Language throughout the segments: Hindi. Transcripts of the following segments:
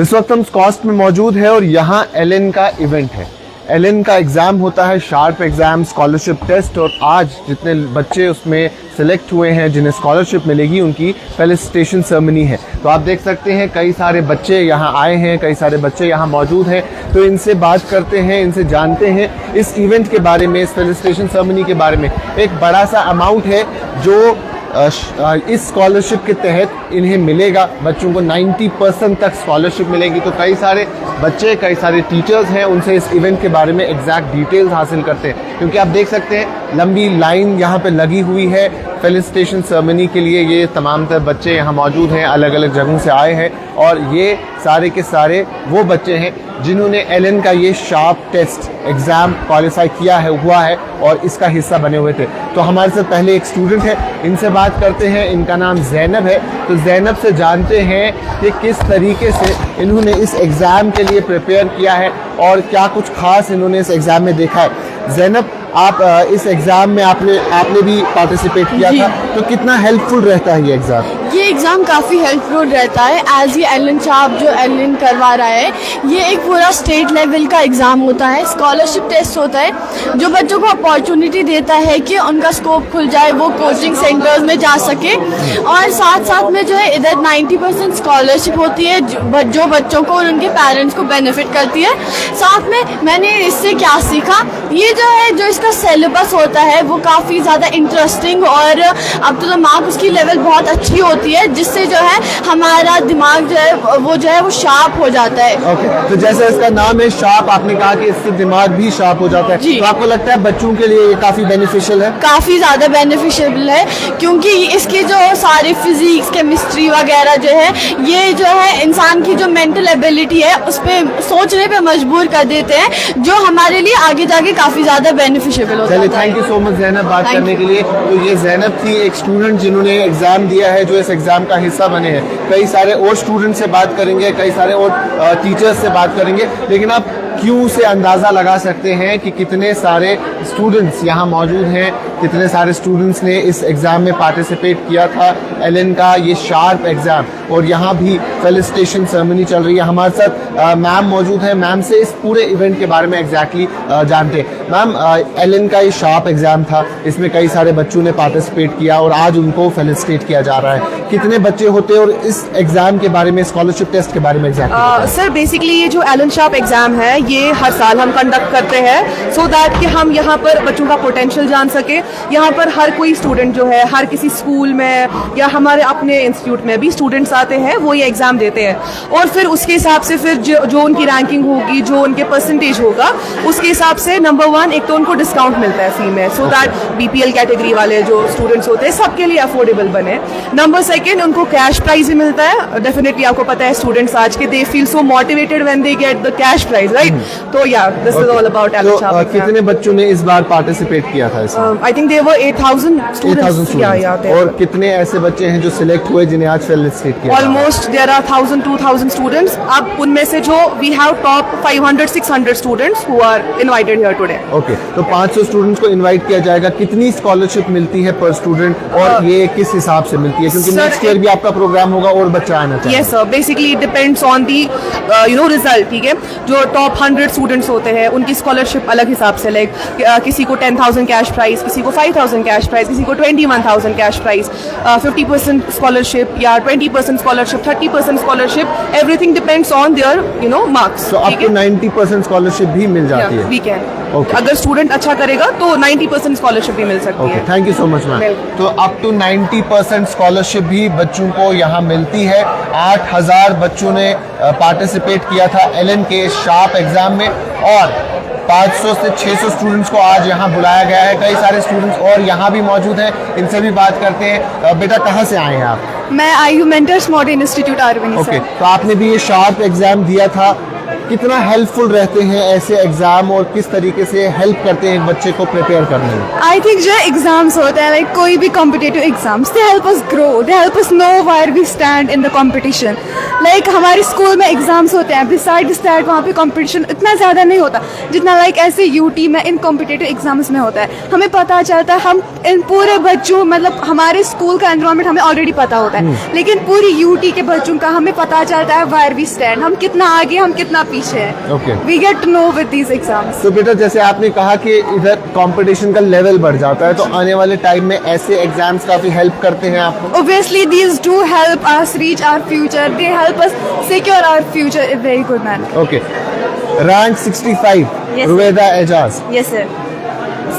इस वक्त हम स्कॉस्ट में मौजूद है और यहाँ एलन का इवेंट है। एलन का एग्ज़ाम होता है, शार्प एग्ज़ाम, स्कॉलरशिप टेस्ट, और आज जितने बच्चे उसमें सिलेक्ट हुए हैं जिन्हें स्कॉलरशिप मिलेगी उनकी फेलिसिटेशन सेरेमनी है। तो आप देख सकते हैं कई सारे बच्चे यहाँ आए हैं, कई सारे बच्चे यहाँ मौजूद हैं। तो इनसे बात करते हैं, इनसे जानते हैं इस इवेंट के बारे में, इस फेलिसिटेशन सेरेमनी के बारे में। एक बड़ा सा अमाउंट है जो इस स्कॉलरशिप के तहत इन्हें मिलेगा। बच्चों को 90% तक स्कॉलरशिप मिलेगी। तो कई सारे बच्चे, कई सारे टीचर्स हैं, उनसे इस इवेंट के बारे में एग्जैक्ट डिटेल्स हासिल करते हैं, क्योंकि आप देख सकते हैं लंबी लाइन यहाँ पे लगी हुई है फेलिसिटेशन सेरेमनी के लिए। ये तमाम तर बच्चे यहाँ मौजूद हैं, अलग अलग जगहों से आए हैं, और ये सारे के सारे वो बच्चे हैं जिन्होंने एलन का ये शार्प टेस्ट एग्ज़ाम क्वालिफाई किया है, हुआ है, और इसका हिस्सा बने हुए थे। तो हमारे साथ पहले एक स्टूडेंट है, इनसे बात करते हैं। इनका नाम जैनब है। तो जैनब से जानते हैं कि किस तरीके से इन्होंने इस एग्ज़ाम के लिए प्रिपेयर किया है और क्या कुछ खास इन्होंने इस एग्ज़ाम में देखा है। जैनब, आप इस एग्ज़ाम में आपने भी पार्टिसिपेट किया था, तो कितना हेल्पफुल रहता है ये एग्ज़ाम? ये एग्ज़ाम काफ़ी हेल्पफुल रहता है। एज ये एलन साहब जो एलन करवा रहा है, ये एक पूरा स्टेट लेवल का एग्ज़ाम होता है, स्कॉलरशिप टेस्ट होता है जो बच्चों को अपॉर्चुनिटी देता है कि उनका स्कोप खुल जाए, वो कोचिंग सेंटर्स में जा सके। और साथ साथ में जो है इधर 90% स्कॉलरशिप होती है जो बच्चों को और उनके पेरेंट्स को बेनिफिट करती है। साथ में मैंने इससे क्या सीखा, ये जो है जो इसका सिलेबस होता है वो काफ़ी ज़्यादा इंटरेस्टिंग, और अब तो दिमाग उसकी लेवल बहुत अच्छी होती है, जिससे जो है हमारा दिमाग जो है वो शार्प हो जाता है। ओके, तो जैसे इसका नाम है शार्प, आपने कहा कि इससे दिमाग भी शार्प हो जाता है, तो आपको लगता है बच्चों के लिए ये काफ़ी बेनिफिशियल है? काफ़ी ज़्यादा बेनिफिशियल है, क्योंकि इसकी जो सारी फिजिक्स, केमिस्ट्री वगैरह जो है, ये जो है इंसान की जो मेंटल एबिलिटी है उस पर सोचने पे मजबूर कर देते हैं, जो हमारे लिए आगे जाके काफ़ी ज़्यादा बेनिफिशियल होता है। चलिए, thank you so much Zainab बात करने के लिए। तो ये जैनब थी, एक स्टूडेंट जिन्होंने एग्ज़ाम दिया है, जो इस एग्ज़ाम का हिस्सा बने हैं। कई सारे और स्टूडेंट से बात करेंगे, कई सारे और टीचर्स से बात करेंगे, लेकिन आप क्यों से अंदाज़ा लगा सकते हैं कि कितने सारे स्टूडेंट्स यहाँ मौजूद हैं, कितने सारे स्टूडेंट्स ने इस एग्ज़ाम में पार्टिसिपेट किया था, एलन का ये शार्प एग्ज़ाम। और यहाँ भी फेलिसिटेशन सेरेमनी चल रही है। हमारे साथ मैम मौजूद है। मैम से इस पूरे इवेंट के बारे में एग्जैक्टली जानते हैं। मैम, एलन का ये शार्प एग्ज़ाम था, इसमें कई सारे बच्चों ने पार्टिसिपेट किया और आज उनको फेलिसिटेट किया जा रहा है। कितने बच्चे होते हैं, और इस एग्ज़ाम के बारे में, स्कॉलरशिप टेस्ट के बारे में एग्जैक्टली? सर, बेसिकली ये जो एलन शार्प एग्ज़ाम है ये हर साल हम कंडक्ट करते हैं, सो दैट कि हम यहाँ पर बच्चों का पोटेंशियल जान सके। यहाँ पर हर कोई स्टूडेंट जो है, हर किसी स्कूल में या हमारे अपने इंस्टीट्यूट में भी स्टूडेंट्स आते हैं, वो ये एग्ज़ाम देते हैं, और फिर उसके हिसाब से फिर जो उनकी रैंकिंग होगी, जो उनके परसेंटेज होगा, उसके हिसाब से नंबर 1 एक तो उनको डिस्काउंट मिलता है फी में, सो दैट BPL कैटेगरी वाले जो स्टूडेंट्स होते हैं सबके लिए अफोर्डेबल बने। नंबर 2 उनको कैश प्राइज भी मिलता है। डेफिनेटली आपको पता है स्टूडेंट्स आज के they feel so motivated when they get the cash prize, right? तो yeah this is all about Allen sharp. कितने बच्चों ने इस बार पार्टिसिपेट किया था इसमें? I think there were 8000 students. और कितने ऐसे बच्चे हैं जो सिलेक्ट हुए जिन्हें आज फेलिसिटेट किया? Almost there are 1000-2000 students. अब उनमें से जो we have top 500-600 students who are invited here today. Okay, तो 500 स्टूडेंट्स को इनवाइट किया जाएगा। कितनी स्कॉलरशिप मिलती है पर स्टूडेंट, और ये किस हिसाब से मिलती है, क्योंकि नेक्स्ट ईयर भी आपका प्रोग्राम होगा और बच्चा आना चाहिए? Yes sir, basically it depends on the result. ठीक है, जो टॉप 100 स्टूडेंट्स होते हैं उनकी स्कॉलरशिप अलग हिसाब से, लाइक किसी को 10,000 कैश प्राइज, किसी को 5,000 कैश प्राइज, किसी को 21,000 कैश प्राइज, 50% स्कॉलरशिप या 20% scholarship, 30% scholarship, everything depends on their marks. तो अप टू 90% स्कॉलरशिप भी मिल जाती है? We can. अगर स्टूडेंट अच्छा करेगा तो 90% स्कॉलरशिप भी मिल सकती है। Thank you so much ma'am. तो अप टू 90% स्कॉलरशिप भी बच्चों को यहाँ मिलती है। 8000 बच्चों ने पार्टिसिपेट किया था एलन के शार्प एग्जाम में, और 500 से 600 स्टूडेंट्स को आज यहाँ बुलाया गया है। कई सारे स्टूडेंट्स और यहाँ भी मौजूद हैं, इनसे भी बात करते हैं। बेटा, कहाँ से आए हैं आप? मैं IU mentors modern institute Arvind. Okay, तो आपने भी ये शार्प एग्जाम दिया था, कितना हेल्पफुल रहते हैं ऐसे एग्जाम और किस तरीके से हेल्प करते हैं एक बच्चे को प्रिपेयर करने में? आई थिंक जो एग्जाम्स होते हैं लाइक कोई भी competitive exams they help us grow, they help us know where we stand in the competition. Like हमारे स्कूल में एग्जाम्स होते हैं, बिसाइड्स दैट वहाँ पे कंपटीशन इतना ज़्यादा नहीं होता जितना लाइक ऐसे यूटी में इन कॉम्पिटिटिव एग्जाम्स में होता है. हमें पता चलता है, हम इन पूरे बच्चों मतलब हमारे स्कूल का एनवायरनमेंट हमें ऑलरेडी पता होता है, लेकिन पूरी यूटी के बच्चों का हमें पता चलता है वेयर वी स्टैंड, हम कितना आगे हम कितना पीछे हैं. Okay. We get to know with these exams. तो बेटा जैसे आपने कहा कि इधर कंपटीशन का लेवल बढ़ जाता है, तो आने वाले टाइम में ऐसे एग्जाम्स काफी हेल्प करते हैं आपको? Obviously, these do help us reach our future. They help us secure our future in a very good manner. Okay. Rank 65 Yes, Ruveda Ejaz. Yes, sir.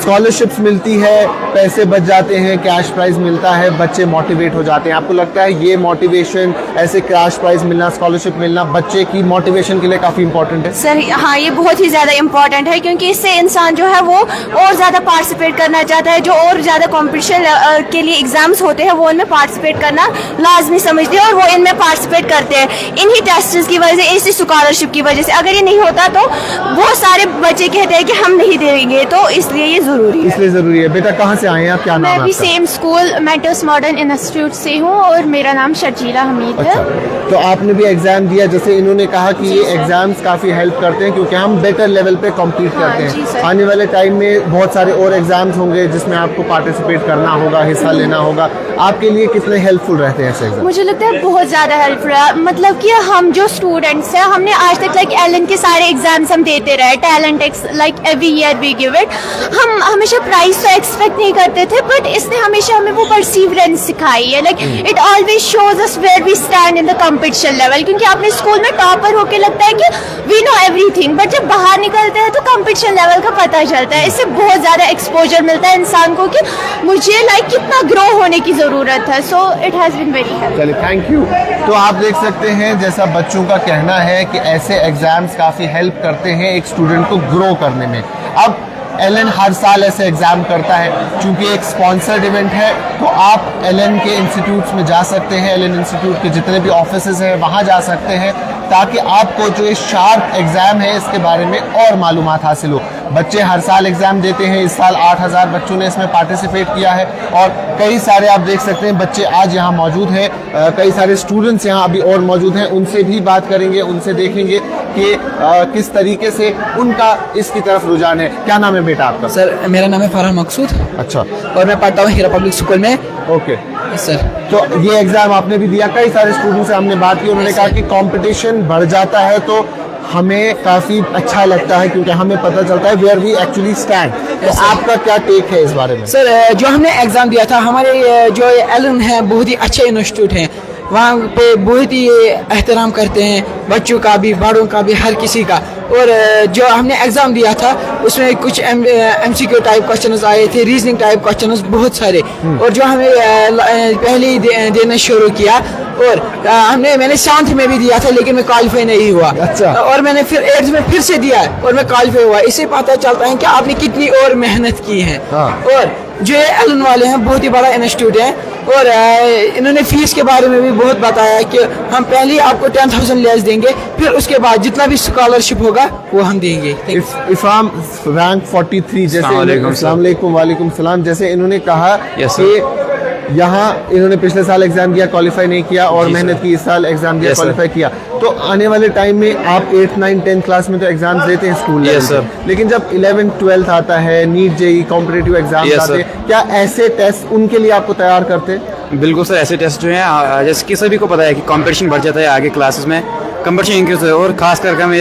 Scholarships मिलती है, पैसे बच जाते हैं, कैश प्राइज मिलता है, बच्चे मोटिवेट हो जाते हैं. आपको लगता है ये मोटिवेशन, ऐसे कैश प्राइज मिलना, स्कॉलरशिप मिलना बच्चे की मोटिवेशन के लिए काफी इंपॉर्टेंट है? सर हाँ, ये बहुत ही ज़्यादा इम्पॉर्टेंट है क्योंकि इससे इंसान जो है वो और ज़्यादा पार्टिसिपेट करना चाहता है. जो और ज़्यादा कंपटीशन के लिए एग्जाम्स होते हैं वो इनमें पार्टिसिपेट करना लाजमी समझते हैं और वो इनमें पार्टिसिपेट करते हैं. इन्हीं टेस्ट की वजह से, इसी स्कॉलरशिप की वजह से. अगर ये नहीं होता तो बहुत सारे बच्चे कहते हैं कि हम नहीं देंगे, तो इसलिए ये ज़रूरी है. इसलिए जरूरी है. बेटा कहाँ से आए हैं आप, क्या नाम मैं है भी आपका? Same school Mentos modern institute से हूँ और मेरा नाम शर्जीला हमीद है. अच्छा, तो आपने भी एग्जाम दिया. जैसे इन्होंने कहा कि ये एग्जाम्स काफी हेल्प करते हैं क्योंकि हम बेटर लेवल पे कम्पीट करते जी हैं. सर. आने वाले टाइम में बहुत सारे और एग्जाम्स होंगे जिसमें आपको पार्टिसिपेट करना होगा, हिस्सा लेना होगा. आपके लिए कितने हेल्पफुल रहते हैं ऐसे एग्जाम? मुझे लगता है बहुत ज़्यादा हेल्पफुल है. मतलब कि हम जो स्टूडेंट्स हैं, हमने आज तक लाइक एलन के सारे एग्जाम्स हम देते रहे. Talent ex like every year we give it. हम हमेशा प्राइस तो एक्सपेक्ट नहीं करते थे, बट इसने हमेशा हमें वो परसीवरेंस सिखाई है. Like it always shows us where we stand in the competition level. क्योंकि आपने स्कूल में टॉपर होके लगता है कि वी नो एवरीथिंग, बट जब बाहर निकलते हैं तो कंपटीशन लेवल का पता चलता है. इससे बहुत ज़्यादा एक्सपोजर मिलता है इंसान को कि मुझे लाइक कितना ग्रो होने की ज़रूरत है. So it has been very helpful. चलिए, थैंक यू. तो आप देख सकते हैं जैसा बच्चों का कहना है कि ऐसे एग्जाम्स काफ़ी हेल्प करते हैं एक स्टूडेंट को ग्रो करने में. अब एलन हर साल ऐसे एग्ज़ाम करता है. चूंकि एक स्पॉन्सर्ड इवेंट है तो आप एलन के इंस्टीट्यूट्स में जा सकते हैं. एलन इंस्टीट्यूट के जितने भी ऑफिसेज हैं वहाँ जा सकते हैं ताकि आपको जो ये शार्प एग्ज़ाम है इसके बारे में और मालूमात हासिल हो. बच्चे हर साल एग्ज़ाम देते हैं. इस साल 8000 बच्चों ने इसमें पार्टिसिपेट किया है और कई सारे आप देख सकते हैं बच्चे आज यहाँ मौजूद हैं. कई सारे स्टूडेंट्स यहाँ अभी और मौजूद हैं. उनसे भी बात करेंगे, उनसे देखेंगे कि किस तरीके से उनका इसकी तरफ रुझान है. क्या नाम है बेटा आपका? सर मेरा नाम है फरहान मकसूद अच्छा, और मैं पढ़ता हूँ हीरा पब्लिक स्कूल में. ओके. सर तो ये एग्ज़ाम आपने भी दिया. कई सारे स्टूडेंट्स से हमने बात की, उन्होंने कहा कि कंपटीशन बढ़ जाता है तो हमें काफ़ी अच्छा लगता है क्योंकि हमें पता चलता है वेयर वी एक्चुअली स्टैंड. तो आपका क्या टेक है इस बारे में? सर जो हमने एग्ज़ाम दिया था, हमारे जो एलन है बहुत ही अच्छे इंस्टीट्यूट हैं. वहाँ पे बहुत ही एहतराम करते हैं बच्चों का भी, बड़ों का भी, हर किसी का. और जो हमने एग्ज़ाम दिया था उसमें कुछ MCQ टाइप क्वेश्चंस आए थे, रीजनिंग टाइप क्वेश्चंस बहुत सारे. और जो हमें पहले ही देना शुरू किया और मैंने 7th में भी दिया था लेकिन मैं क्वालिफाई नहीं हुआ. अच्छा. और मैंने फिर 8th में फिर से दिया और मैं क्वालिफाई हुआ. इससे पता चलता है कि आपने कितनी और मेहनत की है. हाँ. और जो एलन वाले हैं बहुत ही बड़ा इंस्टीट्यूट है और इन्होंने फीस के बारे में भी बहुत बताया कि हम पहले ही आपको 10,000 लेस देंगे, फिर उसके बाद जितना भी स्कॉलरशिप होगा वो हम देंगे. इफ़ाम रैंक 43 जैसे अस्सलाम वालेकुम. वालेकुम सलाम. जैसे इन्होंने कहा कि यहाँ इन्होंने पिछले साल एग्जाम दिया, क्वालिफाई नहीं किया और मेहनत की. इस साल एग्जाम दिया, क्वालिफाई किया. तो आने वाले टाइम में आप 8th 9th 10th क्लास में तो एग्जाम्स देते हैं स्कूल लेवल, लेकिन जब 11th 12th आता है, नीट जेई कॉम्पिटिटिव एग्जाम आते हैं, क्या ऐसे टेस्ट उनके लिए आपको तैयार करते हैं? बिल्कुल सर. ऐसे टेस्ट जो हैं, जैसे कि सभी को पता है कि कंपटीशन बढ़ जाता है आगे क्लासेस में, कंपटीशन इंक्रीज है. और खास करके हम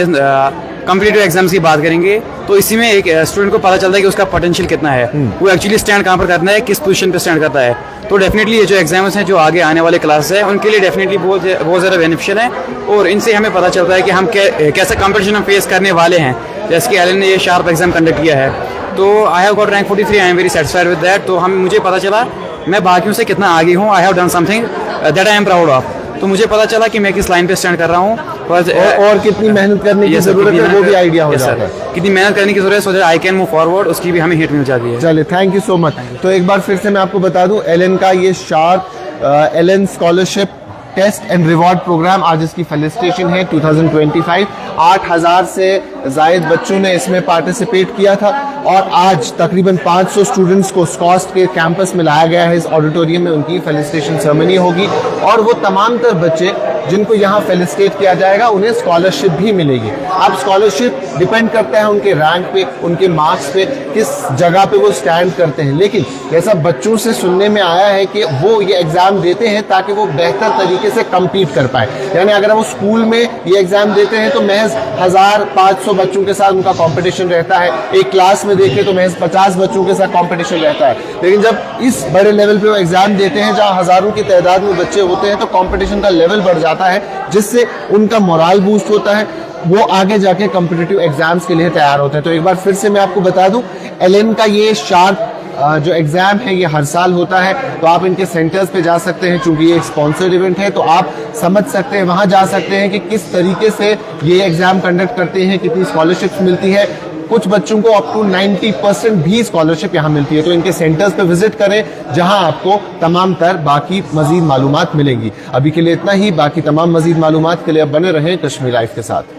कॉम्पिटिटिव एग्जाम्स की बात करेंगे तो इसी में एक स्टूडेंट को पता चलता है कि उसका पोटेंशियल कितना है, वो एक्चुअली स्टैंड कहाँ पर करना है, किस पोजीशन पे स्टैंड करता है. तो डेफिनेटली ये जो एग्जाम्स हैं जो आगे आने वाले क्लास है उनके लिए डेफिनेटली बहुत ज़्यादा बेनिफिशियल है. और इनसे हमें पता चलता है कि हम कैसा कंपटीशन हम फेस करने वाले हैं. जैसे कि एलन ने ये शार्प एग्जाम कंडक्ट किया है तो I have got rank 43. I am very satisfied with that. तो मुझे पता चला मैं बाकियों से कितना आगे हूँ. I have done something that I am proud of. तो मुझे पता चला कि मैं किस लाइन पे स्टैंड कर रहा हूँ और कितनी मेहनत करने की जरूरत है वो भी आइडिया हो जाता है. कितनी मेहनत करने की जरूरत है so that I can move forward, उसकी भी हमें हिट मिल जाती है. चलिए, थैंक यू सो मच. तो एक बार फिर से मैं आपको बता दूं, एलन का ये sharp Allen scholarship test and reward programme आज इसकी फेलिसिटेशन है 2025। 8000 से जायद बच्चों ने इसमें पार्टिसिपेट किया था और आज तकरीबन 500 स्टूडेंट्स को स्कॉस्ट के कैंपस में लाया गया है। इस ऑडिटोरियम में उनकी फेलिसिटेशन सेरेमनी होगी और वो तमाम तर बच्चे जिनको यहाँ फेलिसिटेट किया जाएगा उन्हें स्कॉलरशिप भी मिलेगी। अब स्कॉलरशिप डिपेंड करता है उनके रैंक पे, उनके मार्क्स पे, किस जगह पे वो स्टैंड करते हैं। लेकिन जैसा बच्चों से सुनने में आया है कि वो ये एग्जाम देते हैं ताकि वो बेहतर तरीके से कम्पीट कर पाए। यानी अगर वो स्कूल में ये एग्जाम देते हैं तो महज 1500 बच्चों के साथ उनका कंपटीशन रहता है, एक क्लास में देखें तो महज 50 बच्चों के साथ कंपटीशन रहता है। लेकिन जब इस बड़े लेवल पे वो एग्जाम देते हैं जहां हजारों की तादाद में बच्चे होते हैं तो कंपटीशन का लेवल बढ़ जाता है, जिससे उनका मोरल बूस्ट होता है, वो आगे जाके कॉम्पिटिटिव एग्जाम्स के लिए तैयार होते हैं। तो एक बार फिर से मैं आपको बता दूं, एलन का ये शार्प जो एग्जाम है ये हर साल होता है। तो आप इनके सेंटर्स पे जा सकते हैं, चूंकि ये एक स्पॉन्सर्ड इवेंट है तो आप समझ सकते हैं, वहां जा सकते हैं कि किस तरीके से ये एग्जाम कंडक्ट करते हैं, कितनी स्कॉलरशिप्स मिलती है। कुछ बच्चों को अप टू 90% भी स्कॉलरशिप यहाँ मिलती है। तो इनके सेंटर्स पे विजिट करें जहां आपको तमाम तर बाकी मजीद मालूमात मिलेंगी। अभी के लिए इतना ही, बाकी तमाम मजीद मालूमात के लिए अब बने रहें कश्मीर लाइफ के साथ।